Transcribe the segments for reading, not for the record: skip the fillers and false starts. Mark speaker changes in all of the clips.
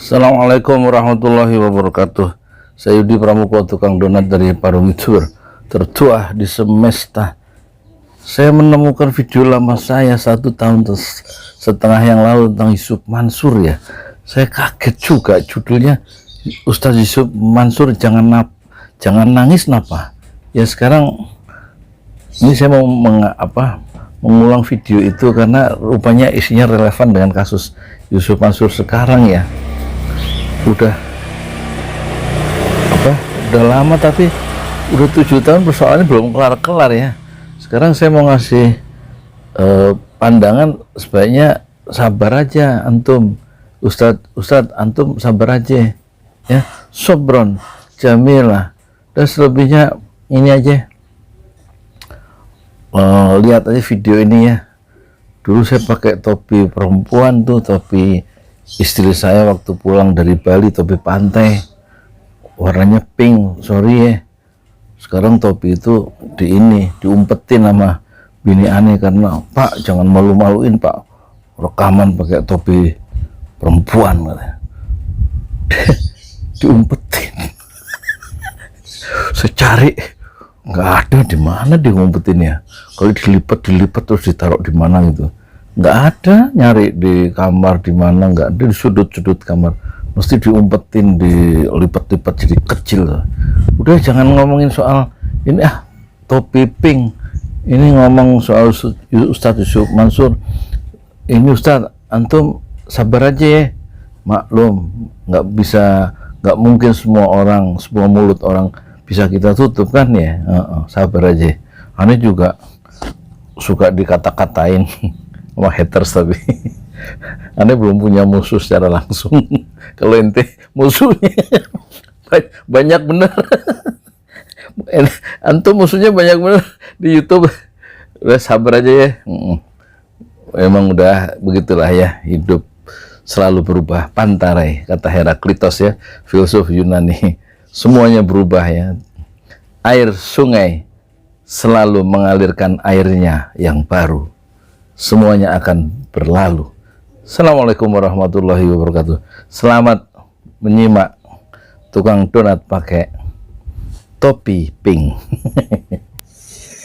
Speaker 1: Assalamualaikum warahmatullahi wabarakatuh. Saya Yudi Pramuko, tukang donat dari Parung YouTuber tertua di semesta. Saya menemukan video lama saya 1,5 tahun yang lalu tentang Yusuf Mansur ya. Saya kaget juga, judulnya Ustadz Yusuf Mansur jangan nangis napa. Ya sekarang ini saya mau mengulang video itu karena rupanya isinya relevan dengan kasus Yusuf Mansur sekarang ya. Udah lama, tapi udah 7 tahun persoalannya belum kelar ya. Sekarang saya mau ngasih pandangan, sebaiknya sabar aja antum, Ustadz antum sabar aja ya, sobron jamilah. Dan selebihnya ini aja, lihat aja video ini ya. Dulu saya pakai topi perempuan tuh, topi istri saya waktu pulang dari Bali, topi pantai warnanya pink, sorry ya. Sekarang topi itu diumpetin sama bini aneh karena, Pak jangan malu-maluin Pak, rekaman pakai topi perempuan katanya. Diumpetin. Saya cari nggak ada, di mana diumpetinnya. Kalau dilipat terus ditaruh di mana gitu, nggak ada. Nyari di kamar di mana, nggak ada. Di sudut-sudut kamar mesti diumpetin, dilipat-lipat jadi kecil. Udah jangan ngomongin soal ini topi pink, ini ngomong soal Ustadz Yusuf Mansur. Ini Ustadz antum sabar aja ya, maklum nggak mungkin semua mulut orang bisa kita tutup kan ya. Sabar aja. Aneh juga suka dikata-katain sama haters, tapi aneh belum punya musuh secara langsung. Kalau ente musuhnya banyak bener. Antum musuhnya banyak bener di YouTube. Udah sabar aja ya. Emang udah begitulah ya, hidup selalu berubah. Pantarai, kata Heraklitos ya, filsuf Yunani. Semuanya berubah ya. Air sungai selalu mengalirkan airnya yang baru. Semuanya akan berlalu. Assalamualaikum warahmatullahi wabarakatuh. Selamat menyimak tukang donat pakai topi pink.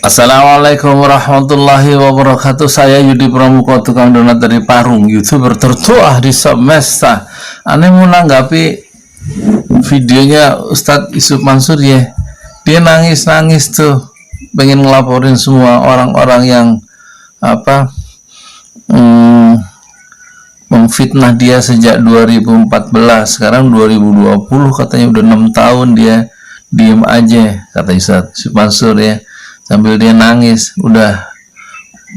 Speaker 1: Assalamualaikum warahmatullahi wabarakatuh. Saya Yudi Pramuko, tukang donat dari Parung, YouTuber tertua di semesta. Aneh mau nanggapi videonya Ustadz Yusuf Mansur ya. Dia nangis tuh, pengen ngelaporin semua orang-orang yang memfitnah dia sejak 2014. Sekarang 2020, katanya udah 6 tahun dia diem aja, kata Yusuf Mansur ya, sambil dia nangis. Udah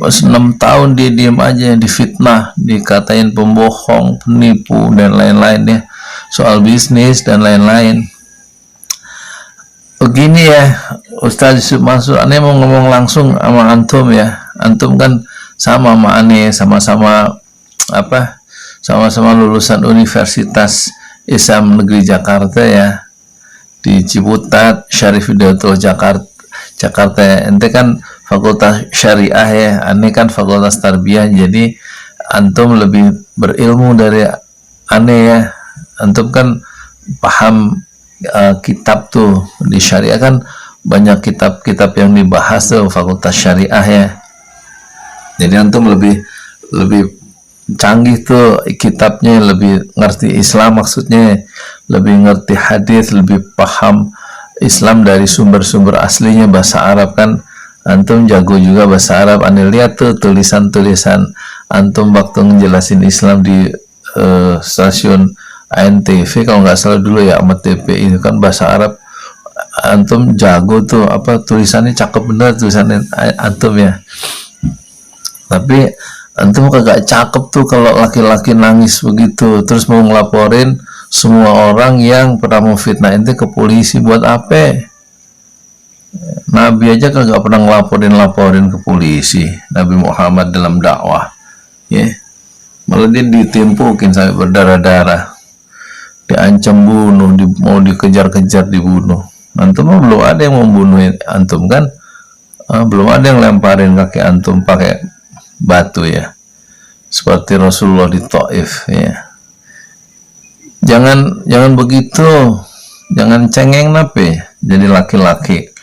Speaker 1: 6 tahun dia diem aja, difitnah, dikatain pembohong, penipu dan lain-lain ya, soal bisnis dan lain-lain. Begini ya Ustadz Yusuf Mansur, aneh mau ngomong langsung sama antum ya. Antum kan sama aneh, sama-sama lulusan Universitas Islam Negeri Jakarta ya, di Ciputat, Syarif Hidayatullah Jakarta. Ente kan fakultas syariah ya, aneh kan fakultas tarbiyah. Jadi antum lebih berilmu dari aneh ya. Antum kan paham kitab tuh, di syariah kan banyak kitab-kitab yang dibahas tuh fakultas syariah ya. Jadi antum lebih canggih tuh kitabnya, lebih ngerti Islam, maksudnya lebih ngerti hadis, lebih paham Islam dari sumber-sumber aslinya, bahasa Arab kan. Antum jago juga bahasa Arab. Anda lihat tuh tulisan-tulisan antum waktu ngejelasin Islam di stasiun ANTV kalau nggak salah dulu ya, Ahmad TV, itu kan bahasa Arab. Antum jago tuh, tulisannya cakep bener tulisannya antum ya. Tapi antum kagak cakep tuh kalau laki-laki nangis begitu terus mau ngelaporin semua orang yang pernah memfitnah ente ke polisi. Buat apa? Nabi aja kagak pernah ngelaporin ke polisi, Nabi Muhammad dalam dakwah ya. Malah dia ditimpukin sampai berdarah-darah, diancam bunuh, mau dikejar-kejar dibunuh. Antum belum ada yang membunuh antum kan, belum ada yang lemparin kaki antum pakai batu ya, seperti Rasulullah di Taif ya. Jangan begitu, jangan cengeng nape jadi laki-laki.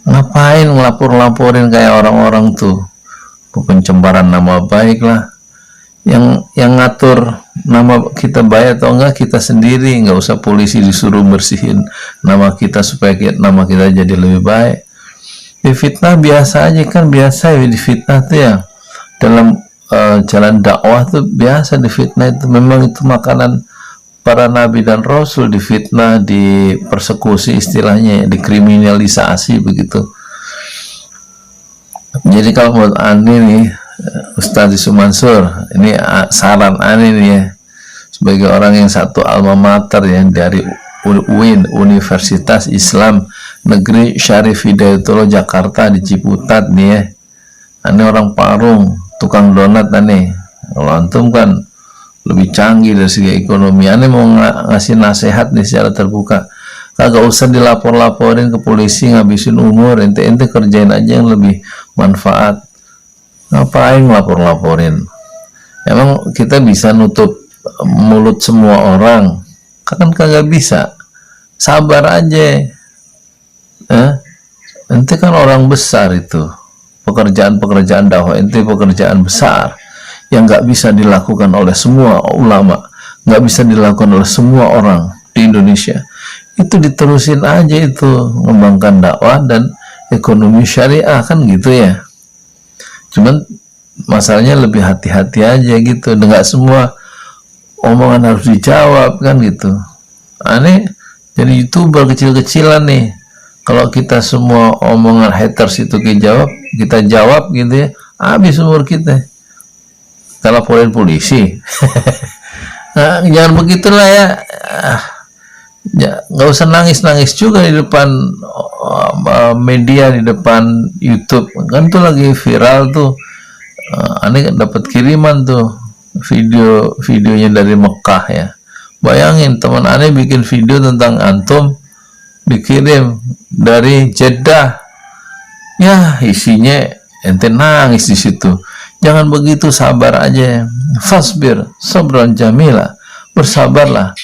Speaker 1: Ngapain ngelapor-laporin kayak orang-orang tuh, pencemaran nama baik lah. Yang ngatur nama kita baik atau enggak kita sendiri, nggak usah polisi disuruh bersihin nama kita supaya nama kita jadi lebih baik. Difitnah biasa aja kan, biasa ya difitnah tuh ya, dalam jalan dakwah tuh biasa difitnah. Itu memang itu makanan para nabi dan rasul, difitnah, dipersekusi istilahnya, dikriminalisasi begitu. Jadi kalau menurut Ani nih, Ustadz Sumansur, ini saran Ani nih ya, sebagai orang yang satu alma mater ya dari UIN, Universitas Islam Negeri Syarif Hidayatullah Jakarta di Ciputat nih ya. Ani orang Parung, tukang donat nih. Kalau antum kan lebih canggih dari segi ekonomi. Ani mau ngasih nasihat nih secara terbuka. Kagak usah dilapor-laporin ke polisi ngabisin umur, ente kerjain aja yang lebih manfaat. Ngapain lapor-laporin? Emang kita bisa nutup mulut semua orang? Kan kagak bisa. Sabar aja. Ente kan orang besar itu. Pekerjaan dakwah ente pekerjaan besar yang nggak bisa dilakukan oleh semua ulama, nggak bisa dilakukan oleh semua orang di Indonesia. Itu diterusin aja itu, mengembangkan dakwah dan ekonomi syariah kan gitu ya. Cuman masalahnya lebih hati-hati aja gitu, nggak semua omongan harus dijawab kan gitu. Aneh jadi YouTuber kecil-kecilan nih, kalau kita semua omongan haters itu kita jawab gitu ya, habis umur kita. Kita laporin polisi. Nah, jangan begitulah ya. Nggak usah nangis-nangis juga di depan media, di depan YouTube kan tuh lagi viral tuh. Aneh dapat kiriman tuh videonya dari Mekah ya. Bayangin teman aneh bikin video tentang antum, dikirim dari Jeddah ya, isinya ente nangis di situ. Jangan begitu, sabar aja. Fasbir sabran jamila, bersabarlah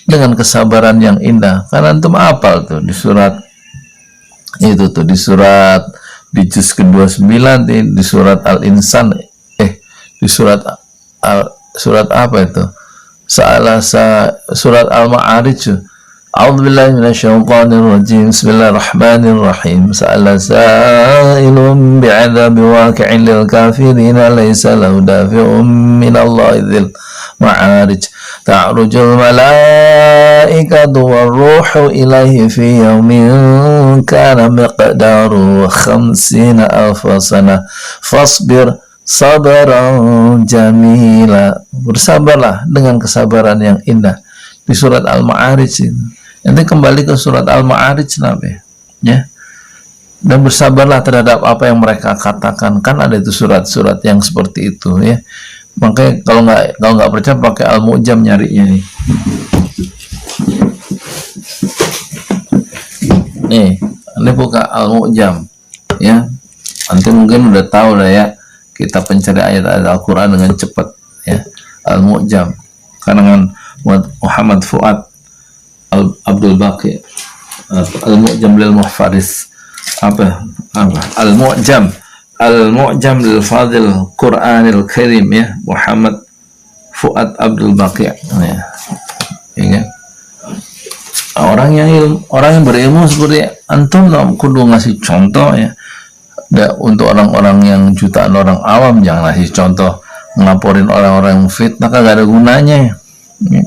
Speaker 1: dengan kesabaran yang indah. Karena antum apal tuh di surat itu tuh, di surat di juz ke-29 di surat Al-Insan, di surat apa itu, surat Al-Ma'arij. A'udzubillahi minasyaitonir rajim. Bismillahirrahmanirrahim. Sa'ala sa'ilun bi'adzabi waqi'in lil kafirin laysa lahu dafi'un minallahi dzil ma'arij. Ta'rujul malaikatu warruhu ilaihi fi yawmin kana miqdaruhu 50 alfa sanah fasbir sabaran jamila, bersabarlah dengan kesabaran yang indah. Di surat Al-Ma'arij itu. Nanti kembali ke surat Al-Ma'arij ya. Dan bersabarlah terhadap apa yang mereka katakan. Kan ada itu surat-surat yang seperti itu ya. Makanya kalau nggak percaya pakai Al-Mu'jam nyarinya nih. Nih, ini buka Al-Mu'jam ya. Nanti mungkin udah tahu lah ya, kita pencari ayat-ayat Al-Quran dengan cepat ya. Al-Mu'jam karangan Muhammad Fuad Abdul Baqi, Al-Mu'jam lil Muhfaris, Al-Mu'jam lil Fadil Quranil Karim ya, Muhammad Fuad Abdul Baqi ya. Ingat, orang yang berilmu seperti antum kudu ngasih contoh ya. Untuk orang-orang yang jutaan orang awam jangan ngasih contoh ngelaporin orang-orang yang fitnah, kagak ada gunanya ya.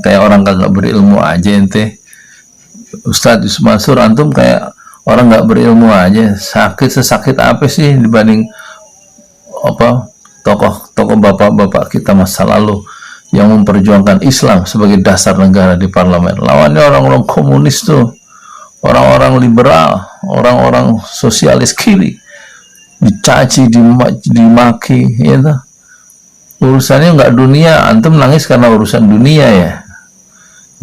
Speaker 1: Kayak orang kagak berilmu aja ente. Ustadz Mansur, antum kayak orang nggak berilmu aja. Sesakit apa sih dibanding tokoh bapak-bapak kita masa lalu yang memperjuangkan Islam sebagai dasar negara di parlemen. Lawannya orang-orang komunis tuh, orang-orang liberal, orang-orang sosialis kiri, dicaci, dimaki ya tuh. Urusannya nggak dunia, antum nangis karena urusan dunia ya.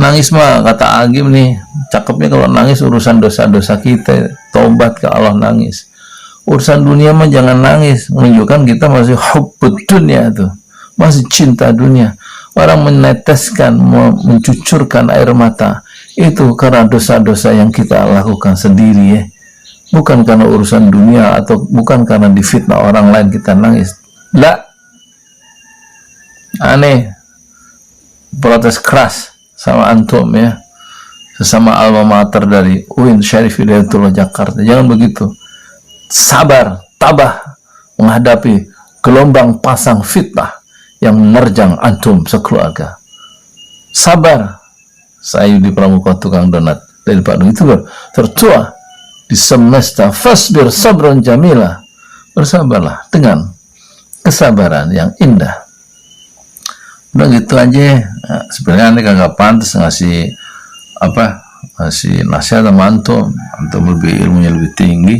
Speaker 1: Nangis mah kata Agim nih, cakepnya kalau nangis urusan dosa-dosa kita, tobat ke Allah nangis. Urusan dunia mah jangan nangis, menunjukkan kita masih hubbud dunia tuh, masih cinta dunia. orang meneteskan, mencucurkan air mata, itu karena dosa-dosa yang kita lakukan sendiri ya. Bukan karena urusan dunia atau bukan karena difitnah orang lain kita nangis. Lah, aneh, protes keras sama antum ya, sesama alma mater dari UIN Syarif Hidayatullah Jakarta. Jangan begitu. Sabar, tabah menghadapi gelombang pasang fitnah yang menerjang antum sekeluarga. Sabar. Saya Yudi Pramuka, tukang donat dari Bandung, itu tertua di semesta. Fasbir sabran jamila, bersabarlah dengan kesabaran yang indah. Udah gitu aja. Nah, sebenarnya ini kagak pantas ngasih ngasih nasihat sama antum lebih ilmunya lebih tinggi,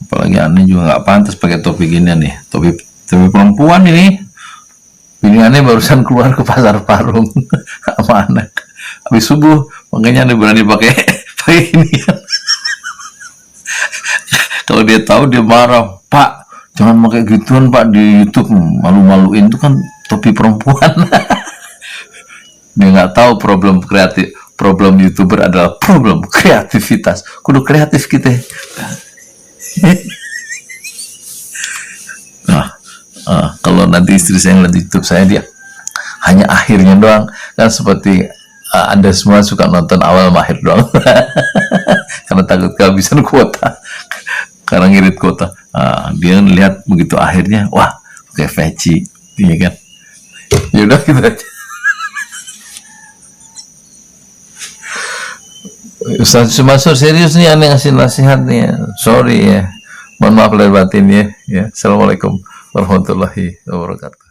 Speaker 1: apalagi aneh juga nggak pantas pakai topi gini nih, topi perempuan ini. Ini aneh barusan keluar ke pasar Parung sama anak habis subuh, makanya aneh berani pakai ini. Kalau dia tahu dia marah, Pak jangan pakai gituan Pak di YouTube, malu-maluin, itu kan topi perempuan. Dia nggak tahu problem YouTuber adalah problem kreativitas. Kudu kreatif kita. Kalau nanti istri saya ngeliat YouTube saya, dia hanya akhirnya doang, kan seperti Anda semua suka nonton awal akhir doang. Karena takut kehabisan kuota, karena ngirit kuota. Dia lihat begitu akhirnya, wah pakai veci, iya kan? Yaudah gitu aja. Ustaz Mansur serius nih, aneh ngasih nasihat nih. Sorry ya, mohon maaf lahir batin ya. Assalamualaikum warahmatullahi wabarakatuh.